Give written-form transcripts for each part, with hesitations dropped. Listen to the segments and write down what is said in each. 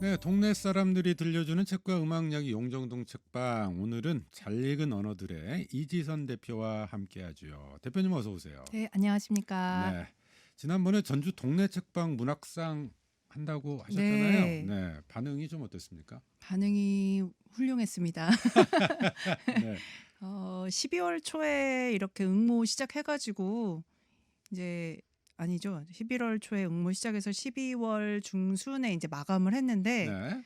네, 동네 사람들이 들려주는 책과 음악 이야기 용정동 책방. 오늘은 잘 읽은 언어들의 이지선 대표와 함께하죠. 대표님 어서 오세요. 네, 안녕하십니까. 네, 지난번에 전주 동네 책방 문학상 한다고 하셨잖아요. 네, 네, 반응이 좀 어땠습니까? 반응이 훌륭했습니다. 네, 12월 초에 이렇게 응모 시작해가지고 이제 아니죠. 11월 초에 응모 시작해서 12월 중순에 이제 마감을 했는데 네,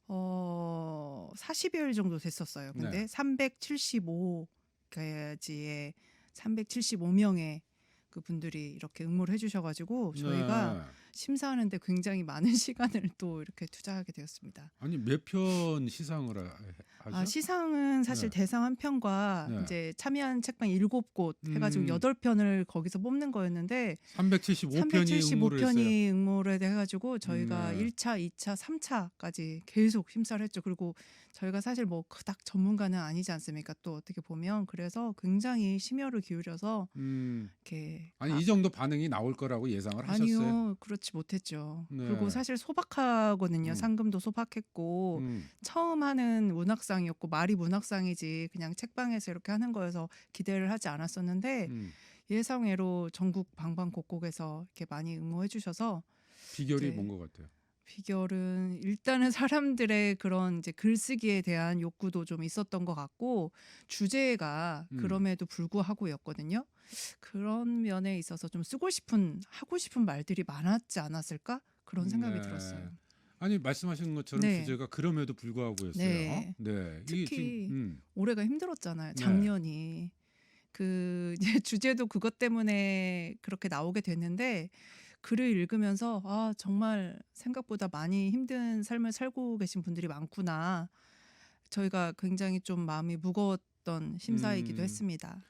40여일 정도 됐었어요. 네, 근데 375가지의 375명의 그 분들이 이렇게 응모를 해주셔가지고 저희가 네. 심사하는데 굉장히 많은 시간을 또 이렇게 투자하게 되었습니다. 아니 몇 편 시상을 하죠? 시상은 사실 네, 대상 한 편과 네. 이제 참여한 책방 7곳 해가지고 음, 8편을 거기서 뽑는 거였는데 375편이 응모를 했어요. 375편이 응모를 해가지고 저희가 네, 1차, 2차, 3차까지 계속 심사를 했죠. 그리고 저희가 사실 뭐 그닥 전문가는 아니지 않습니까? 또 어떻게 보면 그래서 굉장히 심혈을 기울여서 음. 이렇게 아니 이 정도 반응이 나올 거라고 예상을 하셨어요? 아니요, 그렇지 못했죠. 그리고 네. 사실 소박하거든요. 음. 상금도 소박했고 음. 처음 하는 문학상이었고 말이 문학상이지 그냥 책방에서 이렇게 하는 거여서 기대를 하지 않았었는데 음. 예상외로 전국 방방곡곡에서 이렇게 많이 응모해 주셔서 비결이 이제 뭔 것 같아요? 비결은 일단은 사람들의 그런 이제 글쓰기에 대한 욕구도 좀 있었던 것 같고 주제가 음. 그럼에도 불구하고였거든요. 그런 면에 있어서 좀 쓰고 싶은 하고 싶은 말들이 많았지 않았을까 그런 생각이 네. 들었어요. 아니 말씀하신 것처럼 네, 주제가 그럼에도 불구하고였어요. 네. 네. 이게 지금 특히 올해가 힘들었잖아요. 네. 작년이 그 이제 주제도 그것 때문에 그렇게 나오게 됐는데 글을 읽으면서 아 정말 생각보다 많이 힘든 삶을 살고 계신 분들이 많구나. 저희가 굉장히 좀 마음이 무거웠던 심사이기도 음. 했습니다.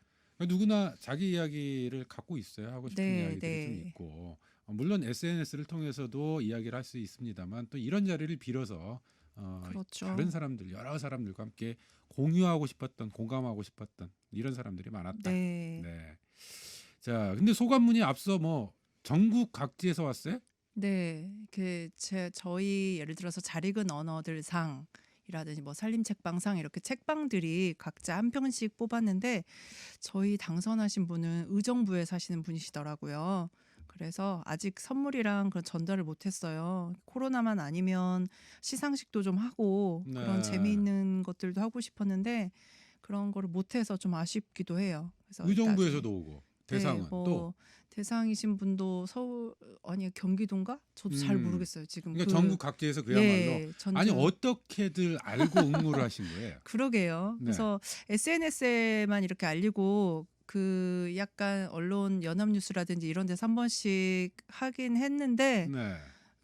누구나 자기 이야기를 갖고 있어요. 하고 싶은 네, 이야기들이 좀 네. 있고 물론 SNS를 통해서도 이야기를 할 수 있습니다만 또 이런 자리를 빌어서 다른 그렇죠. 사람들 여러 사람들과 함께 공유하고 싶었던 공감하고 싶었던 이런 사람들이 많았다. 네. 네. 자, 근데 소감문이 앞서 뭐 전국 각지에서 왔어요? 네. 저희 예를 들어서 잘 익은 언어들 상이라든지 뭐 살림 책방상 이렇게 책방들이 각자 한 편씩 뽑았는데 저희 당선하신 분은 의정부에 사시는 분이시더라고요. 그래서 아직 선물이랑 그런 전달을 못했어요. 코로나만 아니면 시상식도 좀 하고 그런 네. 재미있는 것들도 하고 싶었는데 그런 거를 못해서 좀 아쉽기도 해요. 그래서 나중에 의정부에서도 오고 네, 대상은 또 뭐 대상이신 분도 서울 아니 경기도인가? 저도 잘 음. 모르겠어요. 지금 그러니까 전국 각지에서 그야말로 예, 아니 전주 어떻게들 알고 응모를 하신 거예요? 그러게요. 네. 그래서 SNS에만 이렇게 알리고 그 약간 언론 연합뉴스라든지 이런 데서 한 번씩 하긴 했는데 네.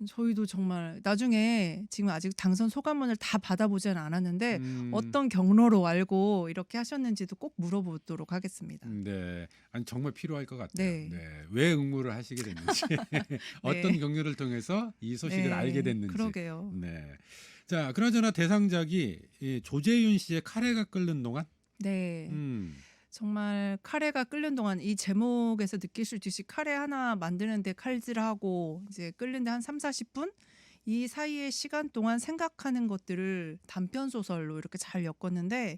저희도 정말 나중에 지금 아직 당선 소감문을 다 받아보지는 않았는데 음. 어떤 경로로 알고 이렇게 하셨는지도 꼭 물어보도록 하겠습니다. 네. 아니 정말 필요할 것 같아요. 네. 네. 왜 응모를 하시게 됐는지 어떤 네. 경로를 통해서 이 소식을 알게 네. 됐는지. 그러게요. 네. 자, 그나저나 대상작이 이 조재윤 씨의 카레가 끓는 동안 네. 음. 정말 카레가 끓는 동안 이 제목에서 느낄 수 있듯이 카레 하나 만드는데 칼질하고 이제 끓는데 한 3-40분 이 사이의 시간 동안 생각하는 것들을 단편 소설로 이렇게 잘 엮었는데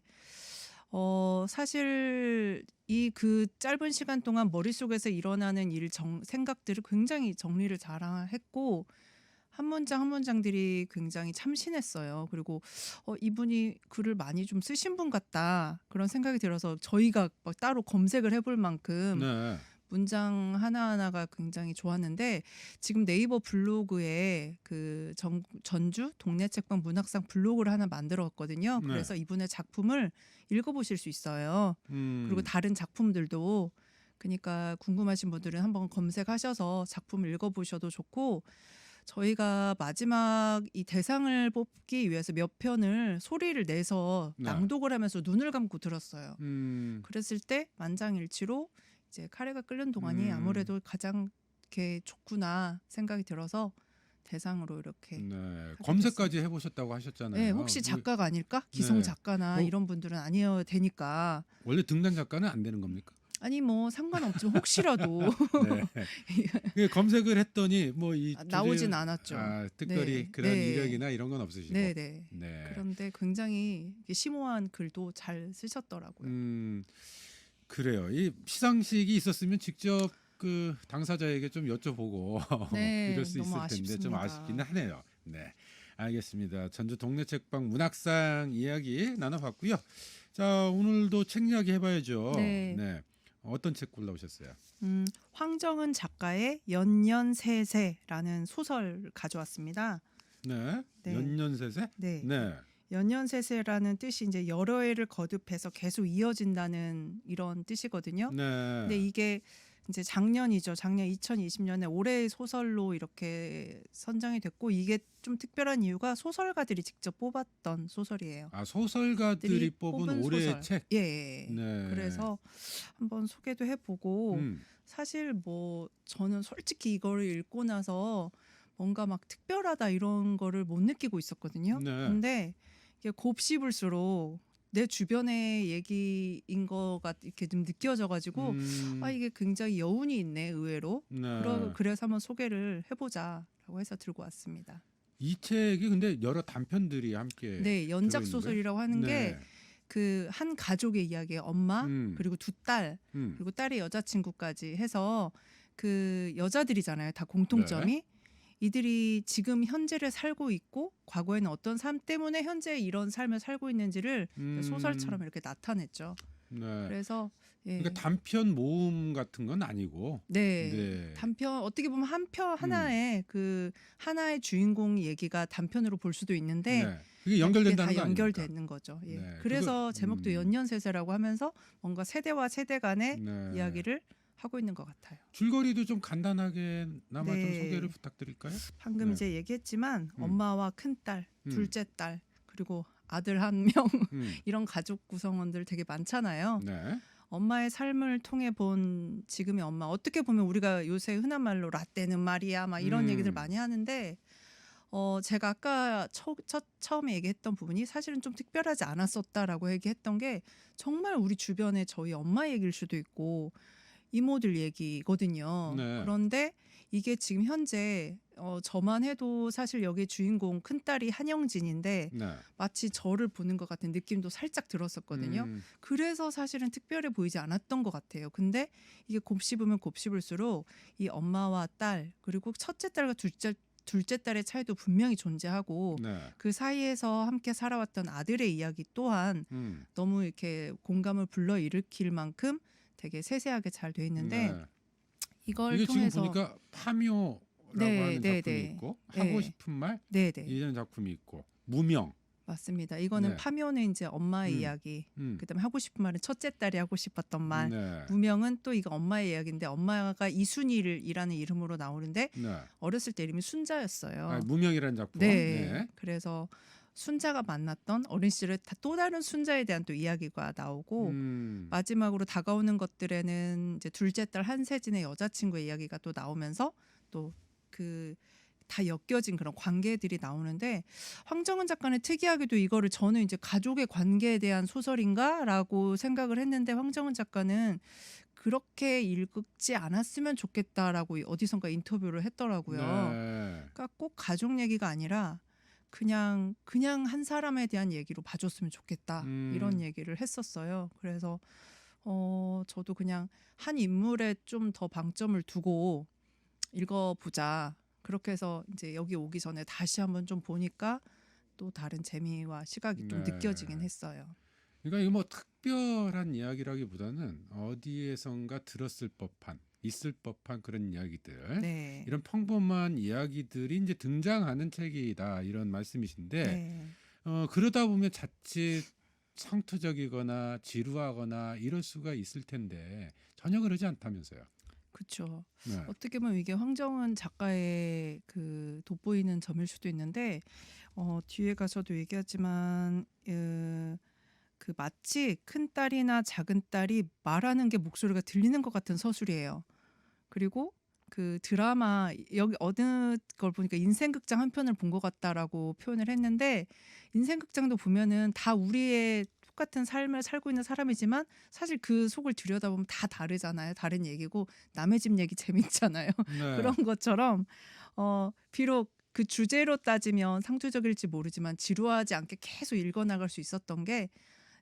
사실 이 그 짧은 시간 동안 머릿속에서 일어나는 생각들을 굉장히 정리를 잘 했고 한 문장 한 문장들이 굉장히 참신했어요. 그리고 이분이 글을 많이 좀 쓰신 분 같다. 그런 생각이 들어서 저희가 막 따로 검색을 해볼 만큼 네. 문장 하나하나가 굉장히 좋았는데 지금 네이버 블로그에 그 전주 동네 책방 문학상 블로그를 하나 만들었거든요. 네. 그래서 이분의 작품을 읽어보실 수 있어요. 그리고 음. 다른 작품들도 그러니까 궁금하신 분들은 한번 검색하셔서 작품을 읽어보셔도 좋고 저희가 마지막 이 대상을 뽑기 위해서 몇 편을 소리를 내서 네. 낭독을 하면서 눈을 감고 들었어요. 음. 그랬을 때 만장일치로 이제 카레가 끓는 동안이 음. 아무래도 가장 이렇게 좋구나 생각이 들어서 대상으로 이렇게 네. 하게 검색까지 됐습니다. 해 보셨다고 네, 하셨잖아요. 혹시 작가가 아닐까? 기성 네. 작가나 뭐 이런 분들은 아니어야 되니까 원래 등단 작가는 안 되는 겁니까? 아니 뭐 상관없죠. 혹시라도 네. 그 검색을 했더니 뭐 이 나오진 주제 않았죠. 특별히 네. 그런 네. 이력이나 이런 건 없으시고. 네네. 네. 그런데 굉장히 이게 심오한 글도 잘 쓰셨더라고요. 그래요. 이 시상식이 있었으면 직접 그 당사자에게 좀 여쭤보고 네. 이럴 수 너무 있을 텐데 좀 아쉽습니다. 아쉽기는 하네요. 네. 알겠습니다. 전주 동네 책방 문학상 이야기 나눠봤고요. 자, 오늘도 책 이야기 해봐야죠. 네. 네. 어떤 책 골라오셨어요? 황정은 작가의 연년세세라는 소설 가져왔습니다. 네. 네. 연년세세? 네. 네. 연년세세라는 뜻이 이제 여러 해를 거듭해서 계속 이어진다는 이런 뜻이거든요. 네. 근데 이게 이제 작년이죠. 작년 2020년에 올해의 소설로 이렇게 선정이 됐고 이게 좀 특별한 이유가 소설가들이 직접 뽑았던 소설이에요. 아, 소설가들이 들이 뽑은 올해의 소설. 책. 예. 네. 그래서 한번 소개도 해보고 사실 뭐 저는 솔직히 이거를 읽고 나서 뭔가 막 특별하다 이런 거를 못 느끼고 있었거든요. 네. 근데 이게 곱씹을수록 내 주변의 얘기인 거가 이렇게 좀 느껴져가지고 아 이게 굉장히 여운이 있네 의외로. 네. 그래서 한번 소개를 해보자라고 해서 들고 왔습니다. 이 책이 근데 여러 단편들이 함께 네, 연작 들어있는 소설이라고 하는 네. 게 그 한 가족의 이야기에 엄마 그리고 두 딸 음. 그리고 딸의 여자친구까지 해서 그 여자들이잖아요. 다 공통점이 이들이 지금 현재를 살고 있고 과거에는 어떤 삶 때문에 현재 이런 삶을 살고 있는지를 소설처럼 이렇게 나타냈죠. 네. 그래서 예. 그러니까 단편 모음 같은 건 아니고. 네. 네. 단편 어떻게 보면 한 편 하나의 그 하나의 주인공 얘기가 단편으로 볼 수도 있는데 네. 그게 연결된다는 그게 거 다 아닙니까? 연결되는 거죠. 예. 네, 그래서 그거- 제목도 연년세세라고 하면서 뭔가 세대와 세대 간의 네. 이야기를 하고 있는 것 같아요. 줄거리도 좀 간단하게나마 좀 네. 소개를 부탁드릴까요? 방금 네. 이제 얘기했지만 음. 엄마와 큰딸, 음. 둘째 딸, 그리고 아들 한 명 음. 이런 가족 구성원들 되게 많잖아요. 네. 엄마의 삶을 통해 본 지금의 엄마 어떻게 보면 우리가 요새 흔한 말로 라떼는 말이야 막 이런 얘기들 많이 하는데 제가 아까 처음에 얘기했던 부분이 사실은 좀 특별하지 않았었다라고 얘기했던 게 정말 우리 주변에 저희 엄마 얘기일 수도 있고 이모들 얘기거든요. 네. 그런데 이게 지금 현재 저만 해도 사실 여기의 주인공 큰딸이 한영진인데 네. 마치 저를 보는 것 같은 느낌도 살짝 들었었거든요. 그래서 사실은 특별해 보이지 않았던 것 같아요. 근데 이게 곱씹으면 곱씹을수록 이 엄마와 딸 그리고 첫째 딸과 둘째 딸의 차이도 분명히 존재하고 네. 그 사이에서 함께 살아왔던 아들의 이야기 또한 너무 이렇게 공감을 불러일으킬 만큼 되게 세세하게 잘 돼 있는데 네. 이걸 이게 통해서 지금 보니까 파묘라고 네, 하는 네, 작품이 네. 있고 네. 하고 싶은 말 네네 이런 작품이 있고 무명. 맞습니다. 이거는 네. 파묘는 이제 엄마의 이야기 그다음에 하고 싶은 말은 첫째 딸이 하고 싶었던 말 네. 무명은 또 이거 엄마의 이야기인데 엄마가 이순일이라는 이름으로 나오는데 네. 어렸을 때 이름이 순자였어요. 아, 무명이라는 작품. 네. 그래서 순자가 만났던 어린 시절에 또 다른 순자에 대한 또 이야기가 나오고 마지막으로 다가오는 것들에는 이제 둘째 딸 한세진의 여자친구의 이야기가 또 나오면서 또 그 다 엮여진 그런 관계들이 나오는데 황정은 작가는 특이하게도 이거를 저는 이제 가족의 관계에 대한 소설인가라고 생각을 했는데 황정은 작가는 그렇게 읽지 않았으면 좋겠다라고 어디선가 인터뷰를 했더라고요. 네. 그러니까 꼭 가족 얘기가 아니라 그냥 한 사람에 대한 얘기로 봐줬으면 좋겠다 이런 얘기를 했었어요. 그래서 저도 그냥 한 인물에 좀 더 방점을 두고 읽어보자. 그렇게 해서 이제 여기 오기 전에 다시 한번 좀 보니까 또 다른 재미와 시각이 좀 네. 느껴지긴 했어요. 그러니까 이거 뭐 특별한 이야기라기보다는 어디에선가 들었을 법한 있을 법한 그런 이야기들 네. 이런 평범한 이야기들이 이제 등장하는 책이다 이런 말씀이신데 네. 그러다 보면 자칫 상투적이거나 지루하거나 이럴 수가 있을 텐데 전혀 그러지 않다면서요. 그렇죠. 네. 어떻게 보면 이게 황정은 작가의 그 돋보이는 점일 수도 있는데 뒤에 가서도 얘기하지만 그 마치 큰 딸이나 작은 딸이 말하는 게 목소리가 들리는 것 같은 서술이에요. 그리고 그 드라마 여기 어느 걸 보니까 인생극장 한 편을 본 것 같다라고 표현을 했는데 인생극장도 보면은 다 우리의 똑같은 삶을 살고 있는 사람이지만 사실 그 속을 들여다보면 다 다르잖아요. 다른 얘기고 남의 집 얘기 재밌잖아요. 네. 그런 것처럼 비록 그 주제로 따지면 상투적일지 모르지만 지루하지 않게 계속 읽어 나갈 수 있었던 게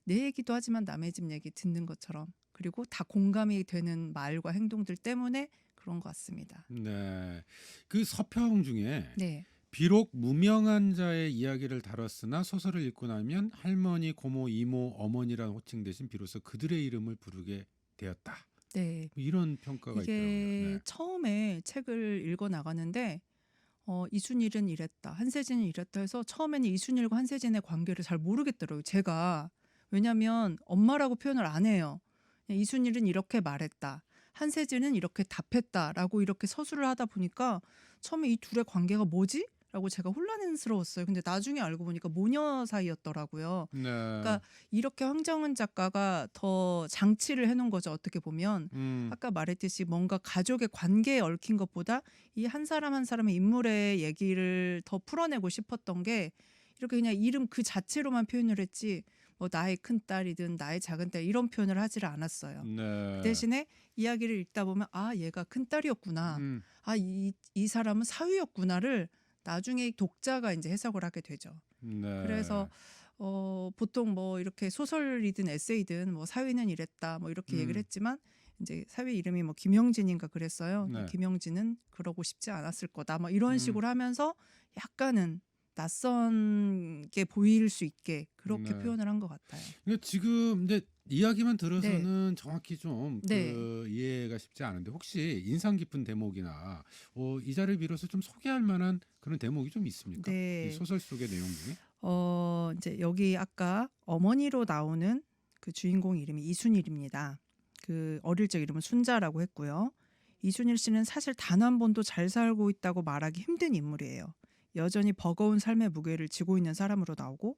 내 얘기도 하지만 남의 집 얘기 듣는 것처럼 그리고 다 공감이 되는 말과 행동들 때문에 그런 것 같습니다. 네. 그 서평 중에 네. 비록 무명한 자의 이야기를 다뤘으나 소설을 읽고 나면 할머니, 고모, 이모, 어머니라는 호칭 대신 비로소 그들의 이름을 부르게 되었다. 네. 뭐 이런 평가가 있더라고요. 이게 네. 처음에 책을 읽어 나가는데 이순일은 이랬다. 한세진은 이랬다 해서 처음에는 이순일과 한세진의 관계를 잘 모르겠더라고요. 제가. 왜냐면 엄마라고 표현을 안 해요. 그냥 이순일은 이렇게 말했다. 한세진은 이렇게 답했다라고 이렇게 서술을 하다 보니까 처음에 이 둘의 관계가 뭐지? 라고 제가 혼란스러웠어요. 근데 나중에 알고 보니까 모녀 사이였더라고요. 네. 그러니까 이렇게 황정은 작가가 더 장치를 해놓은 거죠. 어떻게 보면 아까 말했듯이 뭔가 가족의 관계에 얽힌 것보다 이 한 사람 한 사람의 인물의 얘기를 더 풀어내고 싶었던 게 이렇게 그냥 이름 그 자체로만 표현을 했지 뭐 나의 큰딸이든 나의 작은딸 이런 표현을 하지를 않았어요. 그 네. 대신에 이야기를 읽다 보면 아 얘가 큰딸이었구나. 음. 아 이 사람은 사위였구나를 나중에 독자가 이제 해석을 하게 되죠. 네. 그래서 보통 뭐 이렇게 소설이든 에세이든 뭐 사위는 이랬다 뭐 이렇게 얘기를 했지만 이제 사위 이름이 뭐 김영진인가 그랬어요. 네. 김영진은 그러고 싶지 않았을 거다. 뭐 이런 음. 식으로 하면서 약간은 낯선 게 보일 수 있게 그렇게 네. 표현을 한 것 같아요. 근데 지금 이제 이야기만 들어서는 정확히 좀 네. 이해가 쉽지 않은데 혹시 인상 깊은 대목이나 이 자를 빌어서 좀 소개할 만한 그런 대목이 좀 있습니까? 이 네. 소설 속의 내용 중에? 이제 여기 아까 어머니로 나오는 그 주인공 이름이 이순일입니다. 그 어릴 적 이름은 순자라고 했고요. 이순일 씨는 사실 단 한 번도 잘 살고 있다고 말하기 힘든 인물이에요. 여전히 버거운 삶의 무게를 지고 있는 사람으로 나오고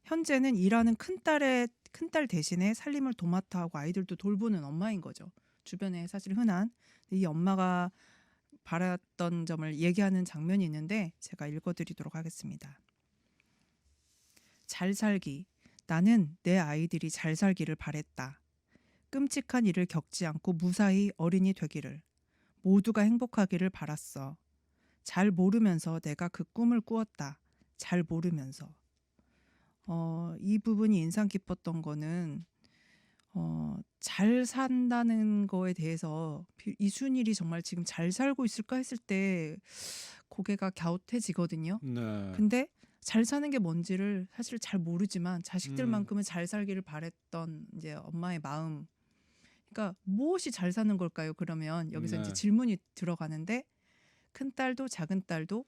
현재는 일하는 큰딸 대신에 살림을 도맡아 하고 아이들도 돌보는 엄마인 거죠. 주변에 사실 흔한 이 엄마가 바랐던 점을 얘기하는 장면이 있는데 제가 읽어드리도록 하겠습니다. 잘 살기. 나는 내 아이들이 잘 살기를 바랬다. 끔찍한 일을 겪지 않고 무사히 어린이 되기를. 모두가 행복하기를 바랐어. 잘 모르면서 내가 그 꿈을 꾸었다. 잘 모르면서. 이 부분이 인상 깊었던 거는 잘 산다는 거에 대해서 이순일이 정말 지금 잘 살고 있을까 했을 때 고개가 갸웃해지거든요. 네. 근데 잘 사는 게 뭔지를 사실 잘 모르지만 자식들만큼은 잘 살기를 바랬던 이제 엄마의 마음. 그러니까 무엇이 잘 사는 걸까요? 그러면 여기서 이제 네. 질문이 들어가는데 큰 딸도 작은 딸도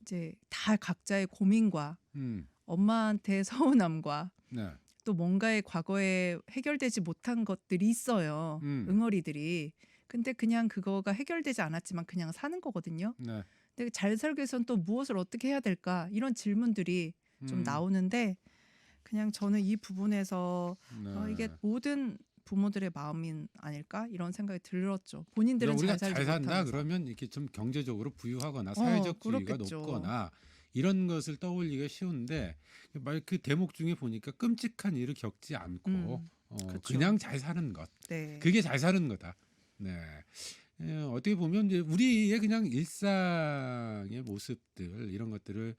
이제 다 각자의 고민과 엄마한테 서운함과 네. 또 뭔가의 과거에 해결되지 못한 것들이 있어요. 응어리들이. 근데 그냥 그거가 해결되지 않았지만 그냥 사는 거거든요. 네. 근데 잘 살기 위해서는 또 무엇을 어떻게 해야 될까? 이런 질문들이 좀 나오는데 그냥 저는 이 부분에서 이게 네. 모든 부모들의 마음이 아닐까? 이런 생각이 들었죠. 본인들은 우리가 잘 잘 살지 산다 못하면서. 그러면 이렇게 좀 경제적으로 부유하거나 사회적 지위가 그렇겠죠. 높거나 이런 것을 떠올리기가 쉬운데 그 대목 중에 보니까 끔찍한 일을 겪지 않고 그쵸. 그냥 잘 사는 것. 네. 그게 잘 사는 거다. 네. 어떻게 보면 이제 우리의 그냥 일상의 모습들 이런 것들을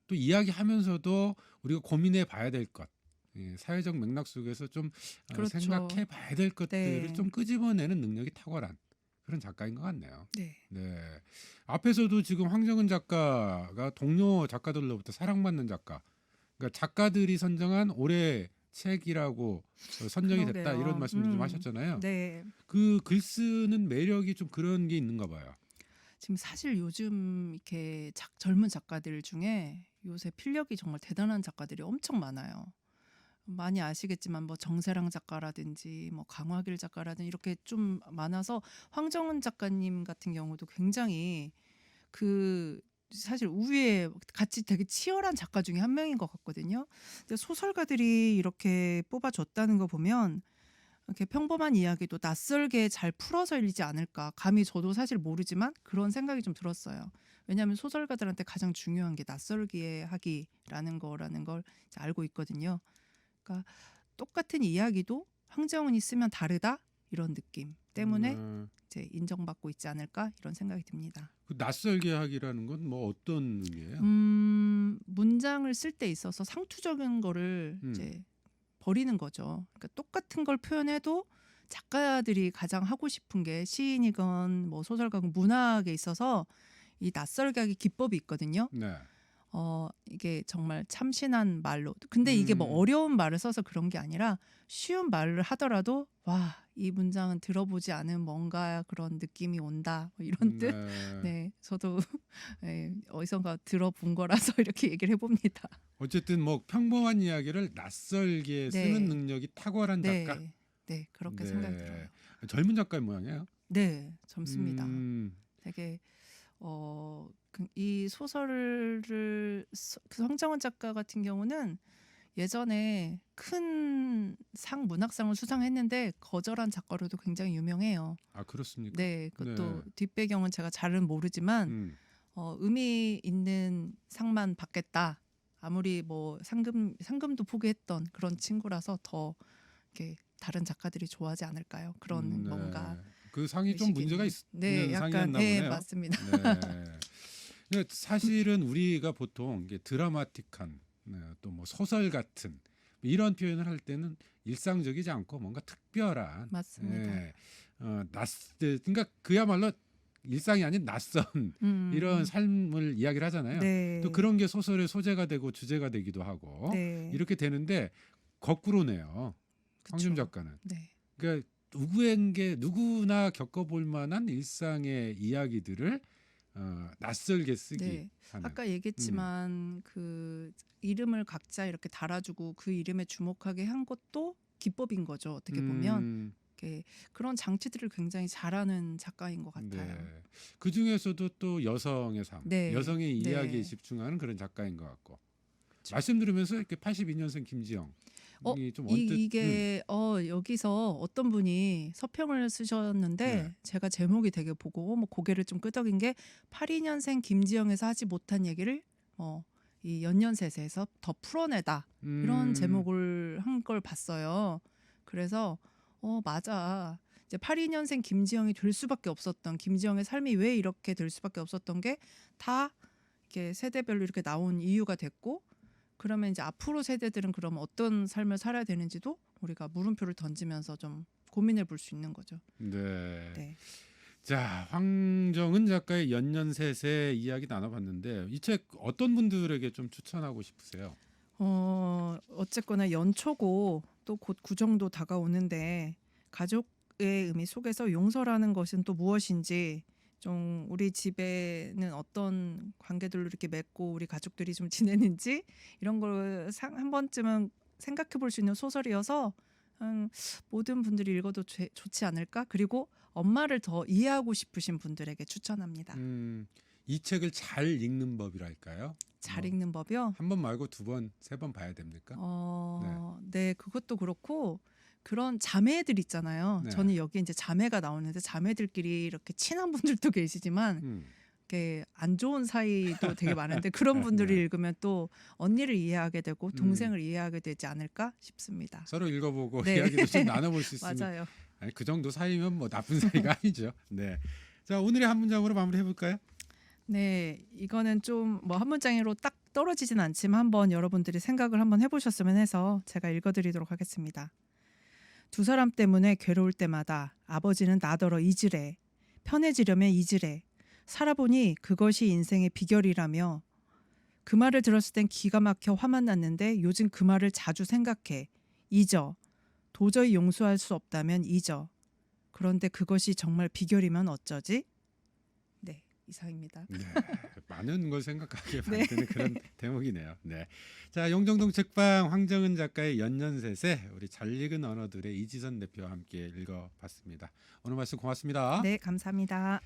또 이야기하면서도 우리가 고민해 봐야 될 것. 사회적 맥락 속에서 좀 그렇죠. 생각해 봐야 될 것들을 네. 좀 끄집어내는 능력이 탁월한 그런 작가인 것 같네요. 네. 네. 앞에서도 지금 황정은 작가가 동료 작가들로부터 사랑받는 작가. 그러니까 작가들이 선정한 올해 책이라고 선정이 됐다 그러게요. 이런 말씀을 좀 하셨잖아요. 네. 그 글 쓰는 매력이 좀 그런 게 있는가 봐요. 지금 사실 요즘 이렇게 젊은 작가들 중에 요새 필력이 정말 대단한 작가들이 엄청 많아요. 많이 아시겠지만 뭐 정세랑 작가라든지 뭐 강화길 작가라든지 이렇게 좀 많아서 황정은 작가님 같은 경우도 굉장히 그 사실 우위에 같이 되게 치열한 작가 중에 한 명인 것 같거든요. 근데 소설가들이 이렇게 뽑아줬다는 거 보면 이렇게 평범한 이야기도 낯설게 잘 풀어서 읽지 않을까. 감히 저도 사실 모르지만 그런 생각이 좀 들었어요. 왜냐하면 소설가들한테 가장 중요한 게 낯설게 하기라는 걸 이제 알고 있거든요. 그러니까 똑같은 이야기도 황정은이 쓰면 다르다 이런 느낌 때문에 이제 인정받고 있지 않을까 이런 생각이 듭니다. 그 낯설게 하기라는 건 뭐 어떤 의미예요? 문장을 쓸 때 있어서 상투적인 거를 이제 버리는 거죠. 그러니까 똑같은 걸 표현해도 작가들이 가장 하고 싶은 게 시인이건 뭐 소설가건 문학에 있어서 이 낯설게 하기 기법이 있거든요. 네. 이게 정말 참신한 말로. 근데 이게 뭐 어려운 말을 써서 그런 게 아니라 쉬운 말을 하더라도 와, 이 문장은 들어보지 않은 뭔가 그런 느낌이 온다. 뭐 이런 뜻. 네, 저도 네, 어디선가 들어본 거라서 이렇게 얘기를 해봅니다. 어쨌든 뭐 평범한 이야기를 낯설게 쓰는 네. 능력이 탁월한 작가. 네, 네, 그렇게 네. 생각이 들어요. 젊은 작가의 모양이에요. 네, 젊습니다. 음, 되게 이 소설을 그 황정은 작가 같은 경우는 예전에 큰 문학상을 수상했는데 거절한 작가로도 굉장히 유명해요. 아 그렇습니까? 네, 그것도 네. 뒷배경은 제가 잘은 모르지만 의미 있는 상만 받겠다. 아무리 뭐 상금도 포기했던 그런 친구라서 더 이렇게 다른 작가들이 좋아하지 않을까요? 그런 뭔가 그 상이 좀 의식이 문제가 있는. 있는 네, 약간 상이었나 네, 보네요. 맞습니다. 네. 근데 사실은 우리가 보통 이게 드라마틱한 또 뭐 소설 같은 이런 표현을 할 때는 일상적이지 않고 뭔가 특별한 맞습니다. 그러니까 그야말로 일상이 아닌 낯선 이런 삶을 이야기를 하잖아요. 네. 또 그런 게 소설의 소재가 되고 주제가 되기도 하고 네. 이렇게 되는데 거꾸로네요. 황준 그쵸. 작가는. 네. 그러니까 누구나 겪어볼 만한 일상의 이야기들을 낯설게 쓰기 네. 하는. 아까 얘기했지만 그 이름을 각자 이렇게 달아주고 그 이름에 주목하게 한 것도 기법인 거죠. 어떻게 보면 이렇게 그런 장치들을 굉장히 잘하는 작가인 것 같아요. 네. 그 중에서도 또 여성의 삶, 네. 여성의 네. 이야기에 집중하는 그런 작가인 것 같고. 그쵸. 말씀 들으면서 이렇게 82년생 김지영. 좀 언뜻 이게 여기서 어떤 분이 서평을 쓰셨는데 네. 제가 제목이 되게 보고 뭐 고개를 좀 끄덕인 게 82년생 김지영에서 하지 못한 얘기를 이 연년세세에서 더 풀어내다 이런 제목을 한 걸 봤어요. 그래서 맞아. 이제 82년생 김지영이 될 수밖에 없었던 김지영의 삶이 왜 이렇게 될 수밖에 없었던 게 다 이렇게 세대별로 이렇게 나온 이유가 됐고 그러면 이제 앞으로 세대들은 그럼 어떤 삶을 살아야 되는지도 우리가 물음표를 던지면서 좀 고민해 볼 수 있는 거죠. 네. 네. 자, 황정은 작가의 연년셋의 이야기 나눠봤는데 이 책 어떤 분들에게 좀 추천하고 싶으세요? 어쨌거나 연초고 또 곧 구정도 다가오는데 가족의 의미 속에서 용서라는 것은 또 무엇인지 좀 우리 집에는 어떤 관계들로 이렇게 맺고 우리 가족들이 좀 지내는지 이런 걸 한 번쯤은 생각해 볼 수 있는 소설이어서 모든 분들이 읽어도 좋지 않을까? 그리고 엄마를 더 이해하고 싶으신 분들에게 추천합니다. 이 책을 잘 읽는 법이랄까요? 잘 읽는 법이요? 한 번 말고 두 번, 세 번 봐야 됩니까? 네, 그것도 그렇고 그런 자매들 있잖아요. 네. 저는 여기 이제 자매가 나오는데 자매들끼리 이렇게 친한 분들도 계시지만 이렇게 안 좋은 사이도 되게 많은데 그런 분들이 네. 읽으면 또 언니를 이해하게 되고 동생을 이해하게 되지 않을까 싶습니다. 서로 읽어보고 네. 이야기도 좀 나눠볼 수 있으면 맞아요. 아니, 그 정도 사이면 뭐 나쁜 사이가 아니죠. 네. 자, 오늘의 한 문장으로 마무리해 볼까요? 네, 이거는 좀 뭐 한 문장으로 딱 떨어지진 않지만 한번 여러분들이 생각을 한번 해보셨으면 해서 제가 읽어드리도록 하겠습니다. 두 사람 때문에 괴로울 때마다 아버지는 나더러 잊으래. 편해지려면 잊으래. 살아보니 그것이 인생의 비결이라며. 그 말을 들었을 땐 기가 막혀 화만 났는데 요즘 그 말을 자주 생각해. 잊어. 도저히 용서할 수 없다면 잊어. 그런데 그것이 정말 비결이면 어쩌지? 네, 이상입니다. 네, 많은 걸 생각하게 네. 만드는 그런 대목이네요. 네, 자 영종동 책방 황정은 작가의 연년셋에 우리 잘 읽은 언어들의 이지선 대표와 함께 읽어봤습니다. 오늘 말씀 고맙습니다. 네, 감사합니다.